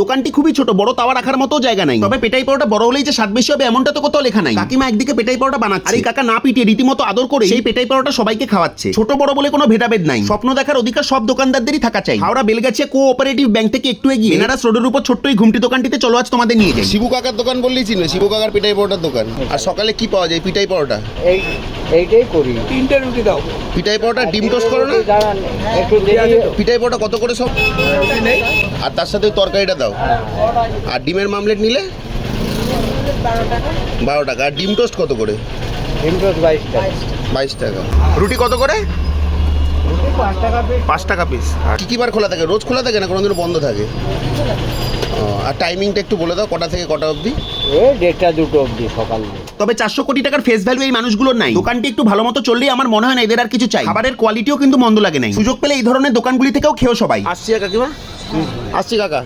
দোকানটি খুবই ছোট, বড় তাওয়া রাখার মতো জায়গা নাই। তবে পেটাই পরোটা বড় হলেই যে স্বাদ বেশি হবে এমনটা তো কোথাও লেখা নাই। কাকিমা একদিকে পেটাই পরোটা বানাচ্ছে, আর এই কাকা না পিটিয়ে রীতিমতো আদর করে সেই পেটাই পরোটা সবাইকে খাওয়াচ্ছে। ছোট বড় বলে কোনো ভেদাভেদ নাই, স্বপ্ন দেখার অধিকার সব দোকানদারদেরই থাকা চাই। হাওড়া বেলগাছিয়া কোঅপারেটিভ ব্যাংক থেকে একটু এগিয়ে বেনারস রোডের উপর ছোট্ট এই ঘুমটি দোকানটিতে চলো আজ তোমাদের নিয়ে যাই। শিবু কাকার দোকান বললেই চিনবে, শিবু কাকার পিঠাই পরোটার দোকান। আর সকালে কি পাওয়া যায়? পিঠাই পরোটা। এইটাই করি। 3টে রুটি দাও। পিঠাই পরোটা ডিম টোস্ট করো না? দাঁড়ান, একটু দেরি। পিঠাই পরোটা কত করে সব? রুটি নেই। আর তার সাথে ওই তরকারিটা দাও। আর ডিমের মামলেট নিলে 12 টাকা। আর ডিম টোস্ট কত করে? ডিম টোস্ট 22 টাকা। 22 টাকা। রুটি কত করে? রুটি 5 টাকা পিস। 5 টাকা পিস। আর কি বার খোলা থাকে? রোজ খোলা থাকে না কোনোদিনও বন্ধ থাকে? আর টাইমিংটা একটু বলে দাও, কটা থেকে কটা অবধি? এই 1:30 2টো অবধি সকালে। তবে 400 কোটি টাকার ফেস ভ্যালু এই মানুষগুলোর নাই। দোকানটি একটু ভালো মতো চললেই আমার মনে হয় না এদের আর কিছু চাই। খাবারের কোয়ালিটিও কিন্তু মন্দ লাগে নাই। সুযোগ পেলে এই ধরনের দোকানগুলি থেকেও খেও সবাই। আসছি কাকিমা, আসছি কাকা।